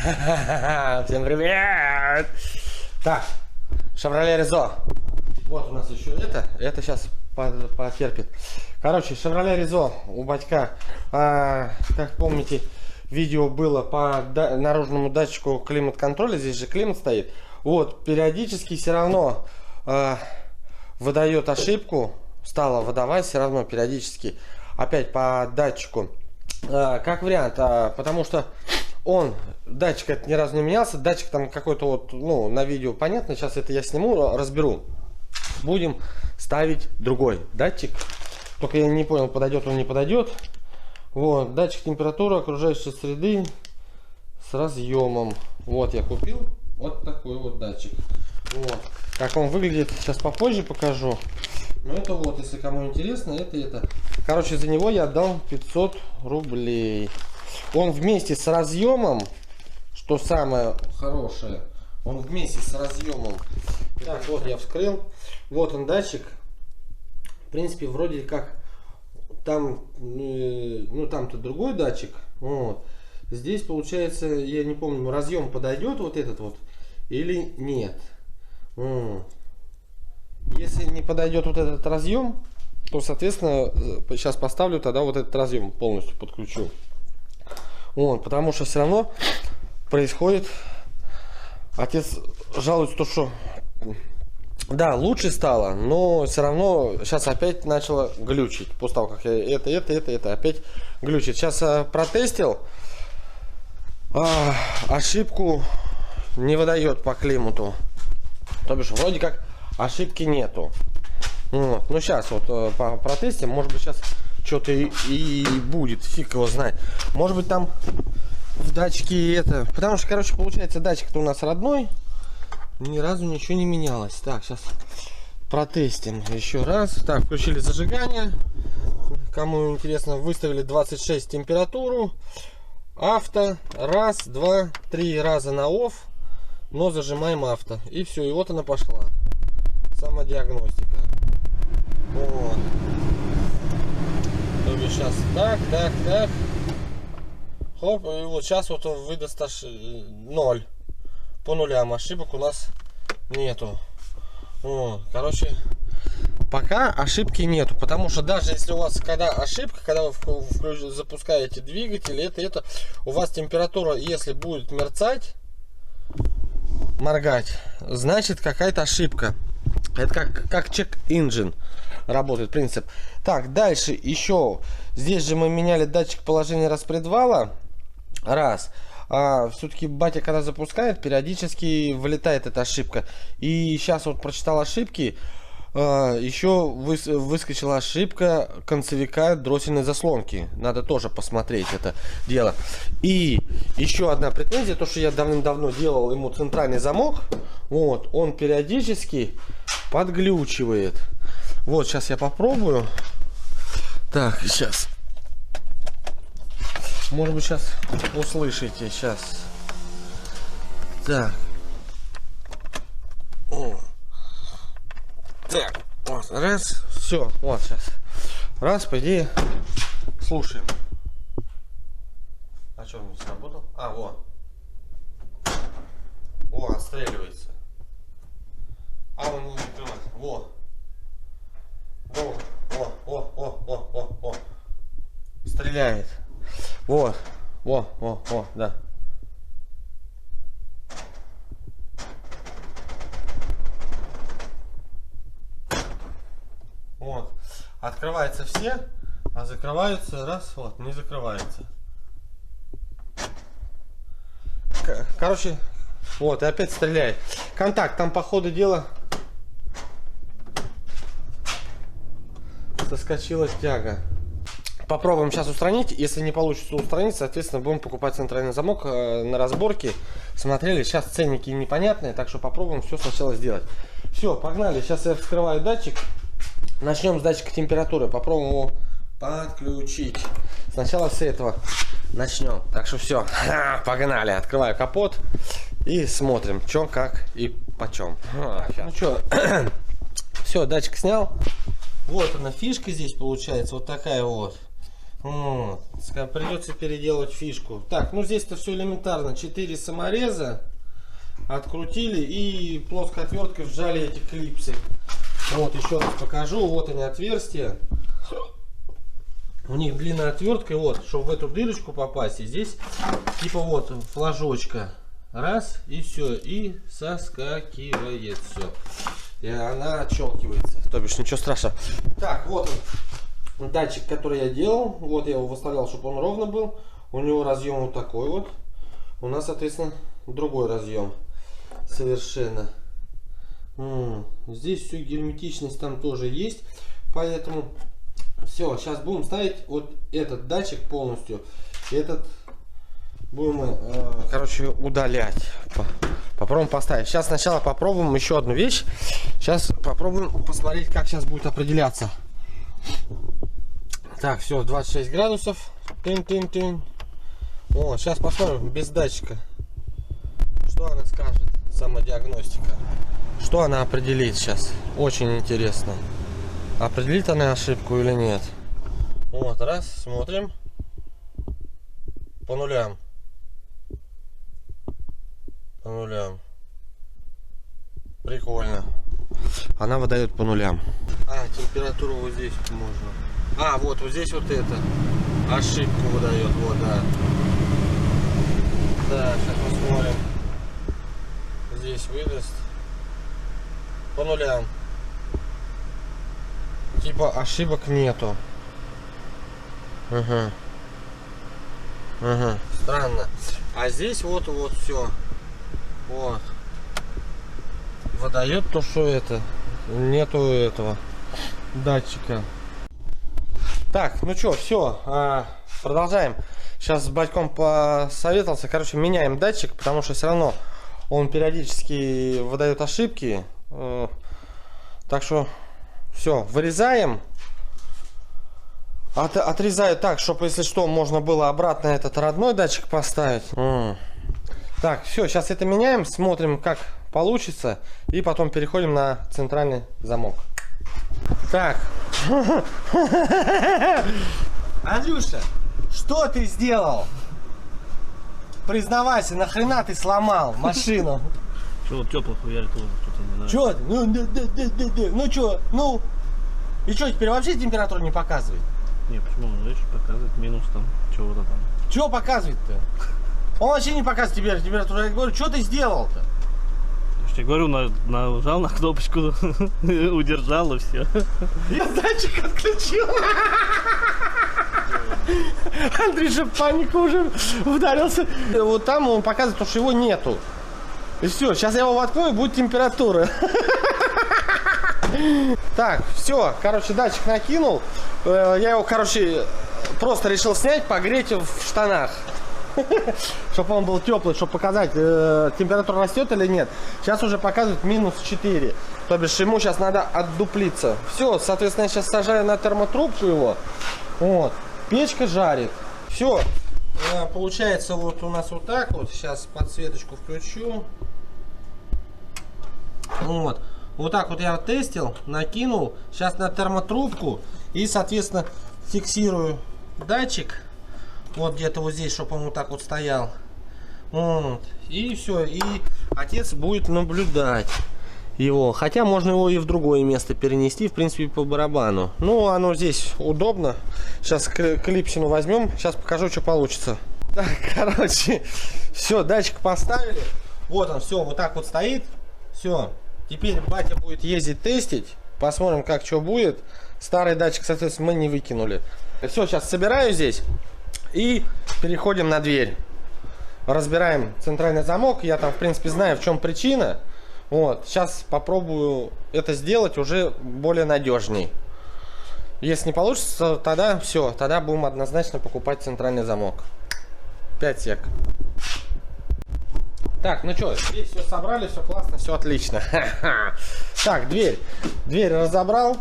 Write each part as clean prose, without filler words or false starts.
Всем привет! Так, Chevrolet Rezo. Вот у нас еще это сейчас потерпит. Короче, Chevrolet Rezo у батька, как помните, видео было по наружному датчику климат-контроля. Здесь же климат стоит. Вот, периодически все равно выдает ошибку. Стало выдавать все равно периодически. Опять по датчику. Как вариант, потому что датчик это ни разу не менялся. Датчик там какой-то вот, ну, на видео понятно. Сейчас это я сниму, разберу. Будем ставить другой датчик. Только я не понял, подойдет он, не подойдет. Вот, датчик температуры окружающей среды с разъемом. Вот я купил вот такой вот датчик. Вот. Как он выглядит, сейчас попозже покажу. Но это вот, если кому интересно, это. Короче, за него я отдал 500 рублей. Он вместе с разъемом, что самое хорошее, он вместе с разъемом. Так, вот я вскрыл. Вот он датчик. В принципе, вроде как там, ну там-то другой датчик. Вот. Здесь получается, я не помню, разъем подойдет вот этот вот или нет. Если не подойдет вот этот разъем, то, соответственно, сейчас поставлю тогда вот этот разъем полностью подключу. Вот, потому что все равно происходит. Отец жалуется, что да, лучше стало, но все равно сейчас опять начало глючить. После того, как я это опять глючит. Сейчас протестил, ошибку не выдает по климату. То бишь, вроде как ошибки нету. Вот. Ну сейчас вот протестим, может быть сейчас что-то и будет, фиг его знает. Может быть там в датчике это, потому что, короче, получается датчик-то у нас родной, ни разу ничего не менялось. Так, сейчас протестим еще раз. Так, включили зажигание, кому интересно, выставили 26 температуру, авто, раз, два, 3 раза на off, но зажимаем авто, и все, и вот она пошла. Самодиагностика. Вот. То бишь сейчас так. Хоп, и вот сейчас вот он выдаст 0. По нулям ошибок у нас нету. Вот. Короче, пока ошибки нету. Потому что даже если у вас когда ошибка, когда вы запускаете двигатель, это, у вас температура, если будет мерцать, моргать, значит какая-то ошибка. Это как check engine работает принцип. Так, дальше еще. Здесь же мы меняли датчик положения распредвала. Раз. Все-таки батя, когда запускает, периодически вылетает эта ошибка. И сейчас вот прочитал ошибки. Еще выскочила ошибка концевика дроссельной заслонки. Надо тоже посмотреть это дело. И еще одна претензия, то что я давным-давно делал ему центральный замок. Вот, он периодически подглючивает. Вот, сейчас я попробую. Так, сейчас. Может быть, сейчас услышите. Сейчас. Так. Так, вот, раз, все, вот сейчас. Раз, по идее, слушаем. А что, он не сработал? Вот. О, отстреливается. Он не закрывается. Во. О. Стреляет. Вот. Во, да. Вот. Открываются все, а закрываются раз, вот, не закрывается. Короче, вот, и опять стреляет. Контакт, там по ходу дела соскочила тяга. Попробуем сейчас устранить. Если не получится устранить, соответственно, будем покупать центральный замок на разборке. Смотрели, сейчас ценники непонятные, так что попробуем все сначала сделать. Все, погнали. Сейчас я вскрываю датчик. Начнем с датчика температуры. Попробуем его подключить. Сначала с этого начнем. Так что все, погнали. Открываю капот и смотрим, что, как и почем. Ну что, все, датчик снял. Вот она фишка здесь получается, вот такая вот. Вот. Придется переделать фишку. Так, ну здесь-то все элементарно. 4 самореза открутили и плоской отверткой вжали эти клипсы. Вот, еще раз покажу. Вот они, отверстия. У них длинная отвертка. И вот, чтобы в эту дырочку попасть. И здесь типа вот флажочка. Раз, и все. И соскакивает все. И она отщелкивается. То бишь ничего страшного. Так, вот он. Датчик, который я делал. Вот я его выставлял, чтобы он ровно был. У него разъем вот такой вот. У нас, соответственно, другой разъем. Совершенно. Здесь все, герметичность там тоже есть. Поэтому все, сейчас будем ставить вот этот датчик полностью. Этот будем мы, короче, удалять. Попробуем поставить. Сейчас сначала попробуем еще одну вещь. Сейчас попробуем посмотреть, как сейчас будет определяться. Так, все, 26 градусов. Тын-тын-тын. О, сейчас посмотрим без датчика. Что она скажет, самодиагностика. Что она определит сейчас? Очень интересно. Определит она ошибку или нет? Вот, раз, смотрим. По нулям. По нулям. Прикольно. Она выдает по нулям. Температуру вот здесь можно. Вот здесь вот это. Ошибку выдает, вот, да. Да, сейчас посмотрим. Здесь выдаст. По нулям. Типа ошибок нету. Ага. Странно. А здесь вот все. Вот. Выдает то, что это. Нету этого датчика. Так, ну что, все. Продолжаем. Сейчас с батьком посоветовался. Короче, меняем датчик, потому что все равно он периодически выдает ошибки. Так что все, вырезаем. Отрезаю так, чтобы, если что, можно было обратно этот родной датчик поставить. Так, все, сейчас это меняем, смотрим, как получится. И потом переходим на центральный замок. Так. Андрюша, что ты сделал? Признавайся, нахрена ты сломал машину? Что, тепло хуярит, что-то не нравится. Чё? Ну чё? Ну? И что, теперь вообще температуру не показывает? Не, почему? Ну, видишь, показывает минус там, чего-то там. Чё показывает-то? Он вообще не показывает тебе температуру. Я говорю, что ты сделал-то? Я же тебе говорю, нажал на кнопочку, удержал и все. Я датчик отключил. Андрей же в панику уже ударился. Вот там он показывает, что его нету. И все, сейчас я его воткну, и будет температура. Так, все, короче, датчик накинул. Я его, короче, просто решил снять, погреть в штанах. Чтобы он был теплый, чтобы показать, температура растет или нет. Сейчас уже показывает минус 4. То бишь ему сейчас надо отдуплиться. Все, соответственно, я сейчас сажаю на термотрубку его. Вот, печка жарит. Все, получается вот у нас вот так вот. Сейчас подсветочку включу. Вот. Вот так вот я тестил, накинул. Сейчас на термотрубку. И, соответственно, фиксирую датчик. Вот где-то вот здесь, чтобы он вот так вот стоял. Вот. И все. И отец будет наблюдать его. Хотя можно его и в другое место перенести. В принципе, по барабану. Ну, оно здесь удобно. Сейчас клипсину возьмем. Сейчас покажу, что получится. Так, короче. Все, датчик поставили. Вот он, все, вот так вот стоит. Все. Теперь батя будет ездить тестить. Посмотрим, как что будет. Старый датчик, соответственно, мы не выкинули. Все, сейчас собираю здесь. И переходим на дверь. Разбираем центральный замок. Я там, в принципе, знаю, в чем причина. Вот. Сейчас попробую это сделать уже более надежней. Если не получится, тогда все. Тогда будем однозначно покупать центральный замок. 5 сек. Так, ну что, здесь все собрали, все классно, все отлично. Так, дверь. Дверь разобрал.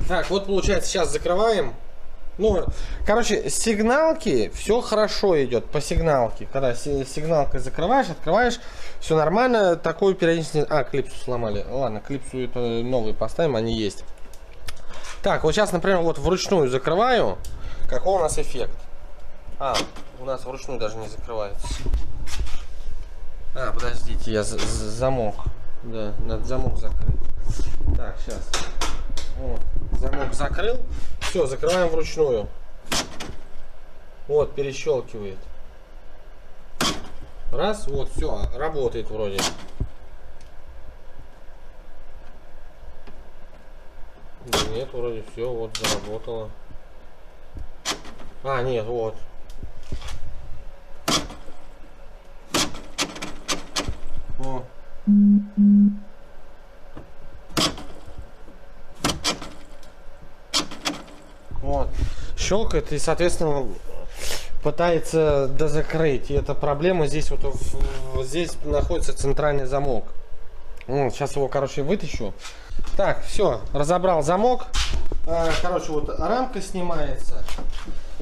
Так, вот получается, сейчас закрываем. Ну, короче, сигналки, все хорошо идет по сигналке. Когда сигналкой закрываешь, открываешь, все нормально. Такую периодичность... клипсу сломали. Ладно, клипсу это новые поставим, они есть. Так, вот сейчас, например, вот вручную закрываю. какой у нас эффект. А, у нас вручную даже не закрывается. А, подождите, я замок. Да, надо замок закрыть. Так, сейчас. Вот, замок закрыл. Все, закрываем вручную. Вот, перещелкивает. Раз, вот, все, работает вроде. Да нет, вроде все, вот, заработало. А, нет, вот. О. Вот. Щелкает и, соответственно, пытается дозакрыть. И эта проблема здесь вот здесь находится центральный замок. Вот, сейчас его, короче, вытащу. Так, все, разобрал замок. Короче, вот рамка снимается.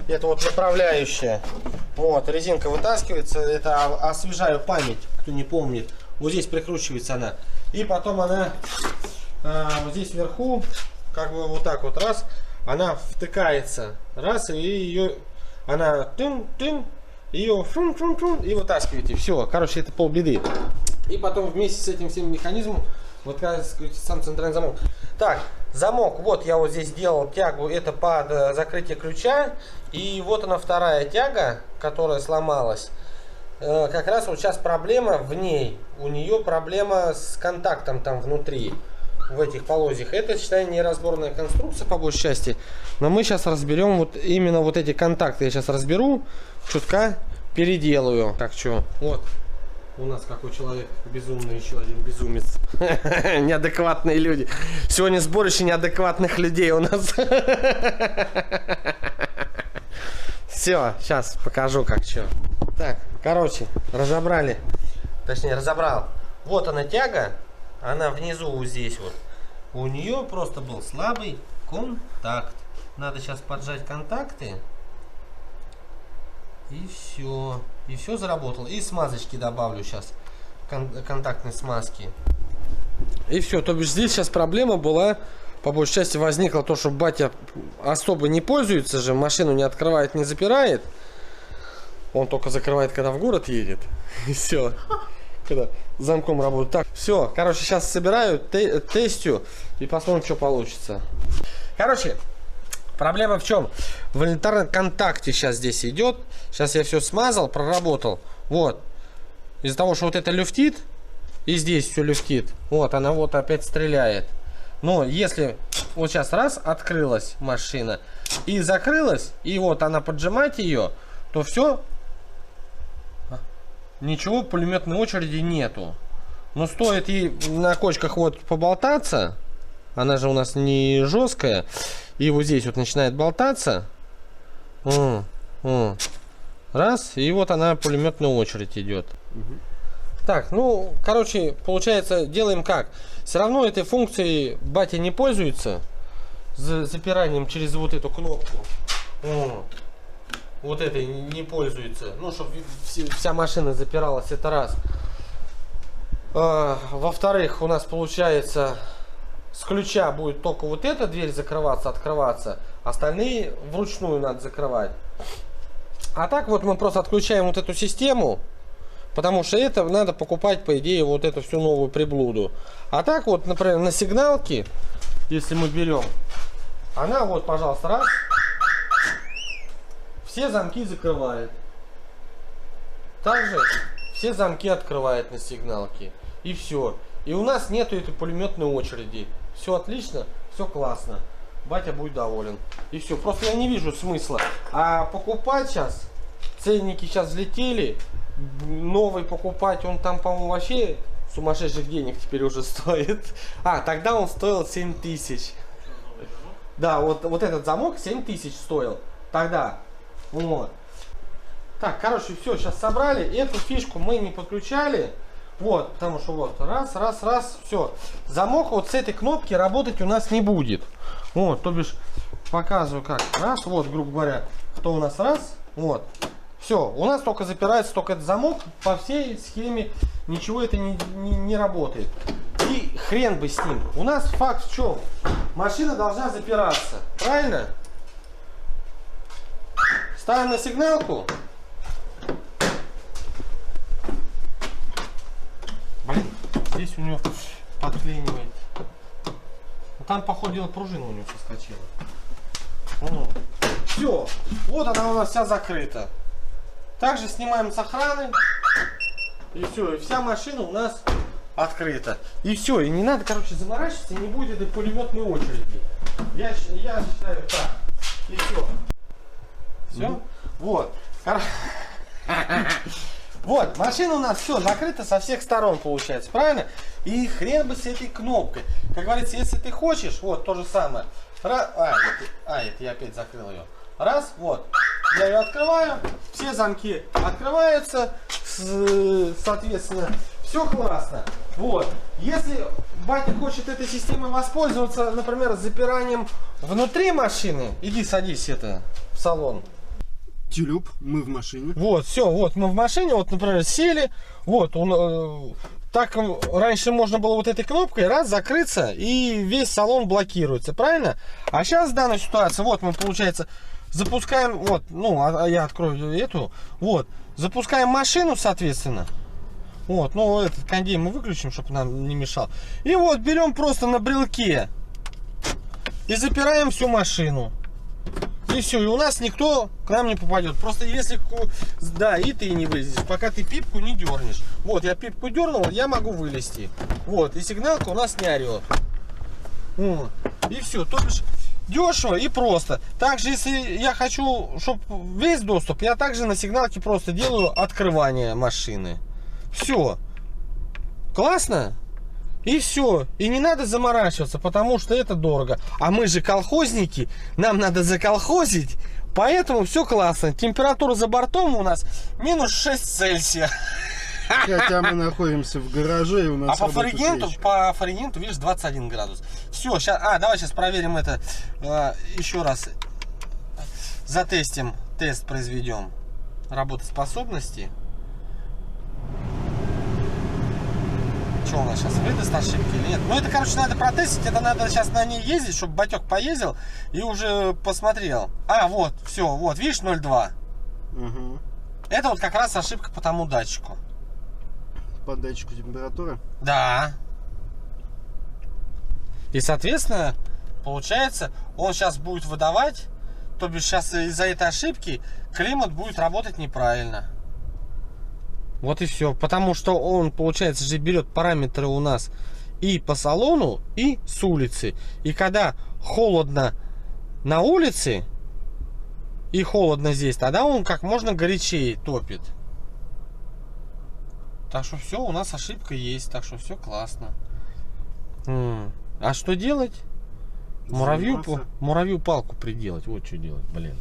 Это вот направляющая. Вот, резинка вытаскивается. Это освежаю память, кто не помнит. Вот здесь прикручивается она. И потом она вот здесь вверху, как бы вот так вот раз, она втыкается. Раз, и ее, она тын-тын, ее фун-фун-фун, и вытаскиваете. Все, короче, это полбеды. И потом вместе с этим всем механизмом вот как сам центральный замок. Так, замок, вот я вот здесь делал тягу, это под закрытие ключа. И вот она вторая тяга, которая сломалась. Как раз вот сейчас проблема в ней. У нее проблема с контактом там внутри, в этих полозьях. Это, считай, неразборная конструкция по большей части. Но мы сейчас разберем вот именно вот эти контакты. Я сейчас разберу, чутка переделаю. Так, что, вот. У нас какой человек безумный, еще один безумец. Неадекватные люди. Сегодня сборище неадекватных людей у нас. Все, сейчас покажу, как что. Так, короче, разобрали. Точнее, разобрал. Вот она тяга. Она внизу вот здесь вот. У нее просто был слабый контакт. Надо сейчас поджать контакты. И все. И все заработало. И смазочки добавлю сейчас. Контактной смазки. И все. То бишь здесь сейчас проблема была. По большей части возникла то, что батя особо не пользуется же. Машину не открывает, не запирает. Он только закрывает, когда в город едет. И все. Когда замком работает. Так, все. Короче, сейчас собираю, тестю. И посмотрим, что получится. Короче. Проблема в чем? В элементарном контакте сейчас здесь идет. Сейчас я все смазал, проработал. Вот. Из-за того, что вот это люфтит, и здесь все люфтит. Вот, она вот опять стреляет. Но если вот сейчас раз открылась машина и закрылась, и вот она поджимать ее, то все. Ничего, пулеметной очереди нету. Но стоит ей на кочках вот поболтаться. Она же у нас не жесткая. И вот здесь вот начинает болтаться. Раз. И вот она пулеметная очередь идет. Так, ну, короче, получается, делаем как. Все равно этой функцией батя не пользуется. Запиранием через вот эту кнопку. Вот этой не пользуется. Ну, чтобы вся машина запиралась, это раз. Во-вторых, у нас получается... С ключа будет только вот эта дверь закрываться, открываться. Остальные вручную надо закрывать. А так вот мы просто отключаем вот эту систему. Потому что это надо покупать, по идее, вот эту всю новую приблуду. А так вот, например, на сигналке, если мы берем, она вот, пожалуйста, раз. Все замки закрывает. Также все замки открывает на сигналке. И все. И у нас нету этой пулеметной очереди. Все отлично, все классно. Батя будет доволен. И все. Просто я не вижу смысла. А покупать сейчас, ценники сейчас взлетели. Новый покупать, он там, по-моему, вообще сумасшедших денег теперь уже стоит. А, тогда он стоил 7000. Да, вот этот замок 7000 стоил. Тогда. Вот. Так, короче, все, сейчас собрали. Эту фишку мы не подключали. Вот, потому что вот, раз, все. Замок вот с этой кнопки работать у нас не будет. Вот, то бишь, показываю как. Раз, вот, грубо говоря, кто у нас раз, вот. Все, у нас только запирается только этот замок. По всей схеме ничего это не работает. И хрен бы с ним. У нас факт в чем? Машина должна запираться, правильно? ставим на сигналку. Блин, здесь у него подклинивает. Там, походу, дела, пружина у него соскочила. Все, вот она у нас вся закрыта. Также снимаем с охраны. И все, и вся машина у нас открыта. И все, и не надо, короче, заморачиваться, и не будет этой пулеметной очереди. Я считаю так. И все. Все? Вот. Вот, машина у нас все закрыта со всех сторон, получается, правильно? И хрен бы с этой кнопкой. Как говорится, если ты хочешь, вот то же самое. Это я опять закрыл ее. Раз, вот. Я ее открываю, все замки открываются, соответственно, все классно. Вот. Если батя хочет этой системой воспользоваться, например, запиранием внутри машины, иди садись в салон. Тюлюп, мы в машине. Вот, все, вот мы в машине, вот, например, сели, вот, так раньше можно было вот этой кнопкой раз закрыться, и весь салон блокируется, правильно? А сейчас в данной ситуации, вот мы, получается, запускаем, вот, я открою эту, вот, запускаем машину, соответственно. Вот, этот кондей мы выключим, чтобы нам не мешал. И вот берем просто на брелке и запираем всю машину. И все, и у нас никто к нам не попадет. Просто если, да, и ты не вылезешь, пока ты пипку не дернешь. Вот, я пипку дернул, я могу вылезти. Вот, и сигналка у нас не орет. Вот. И все, то бишь дешево и просто. Также, если я хочу, чтобы весь доступ, я также на сигналке просто делаю открывание машины. Все. Классно? И все. И не надо заморачиваться, потому что это дорого. А мы же колхозники, нам надо заколхозить. Поэтому все классно. Температура за бортом у нас минус 6 Цельсия. Хотя мы находимся в гараже, и у нас по Фаренгейту, видишь, 21 градус. Все, сейчас, давай сейчас проверим это еще раз. Затестим, тест произведем работоспособности. Что у нас сейчас выдаст ошибки или нет? Это, короче, надо протестить. Это надо сейчас на ней ездить, чтобы батек поездил и уже посмотрел. Вот, все, вот, видишь, 0,2. Угу. Это вот как раз ошибка по тому датчику. По датчику температуры? Да. И, соответственно, получается, он сейчас будет выдавать, то бишь сейчас из-за этой ошибки климат будет работать неправильно. Вот и все. Потому что он, получается, же берет параметры у нас и по салону, и с улицы. И когда холодно на улице и холодно здесь, тогда он как можно горячее топит. Так что все, у нас ошибка есть. Так что все классно. А что делать? Муравью палку приделать. Вот что делать, блин.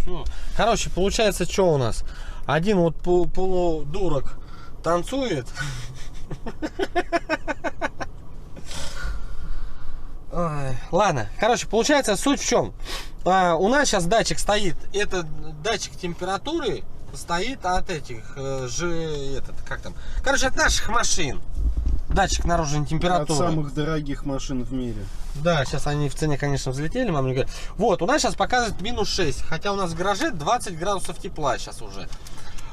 Все. Короче, получается, что у нас? Один вот полудурок танцует. Ладно, короче, получается, суть в чем? У нас сейчас датчик стоит. Это датчик температуры стоит от этих как там? Короче, от наших машин. Датчик наружной температуры. От самых дорогих машин в мире. Да, сейчас они в цене, конечно, взлетели, мама мне говорит. Вот, у нас сейчас показывает минус 6, хотя у нас в гараже 20 градусов тепла сейчас уже.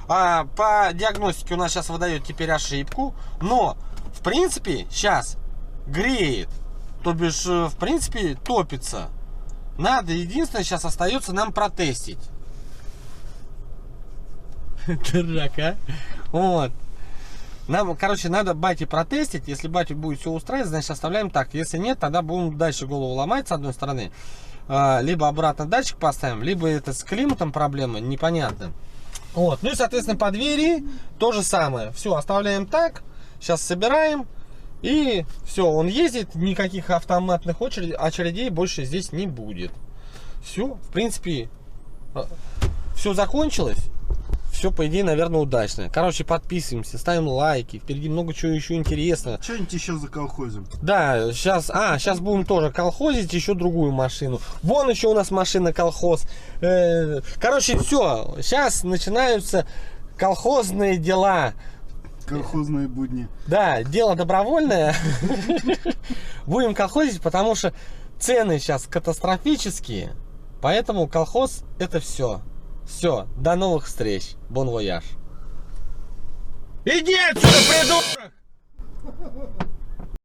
По диагностике у нас сейчас выдает теперь ошибку, но, в принципе, сейчас греет, то бишь, в принципе, топится. Надо, единственное, сейчас остается нам протестить. Дурак, а? Вот. Нам, короче, надо бате протестить. Если батю будет все устраивать, значит оставляем так. Если нет, тогда будем дальше голову ломать с одной стороны. Либо обратно датчик поставим, либо это с климатом проблема, непонятно. Вот. Ну и, соответственно, по двери то же самое. Все, оставляем так. Сейчас собираем. И все, он ездит. Никаких автоматных очередей больше здесь не будет. Все, в принципе, все закончилось. Все, по идее, наверное, удачно. Короче, подписываемся, ставим лайки. Впереди много чего еще интересного. Что-нибудь еще заколхозим. Да, сейчас будем тоже колхозить еще другую машину. Вон еще у нас машина колхоз. Короче, все. Сейчас начинаются колхозные дела. Колхозные будни. Да, дело добровольное. Будем колхозить, потому что цены сейчас катастрофические, поэтому колхоз это все. Все, до новых встреч. Бон вояж. Иди отсюда, придурок!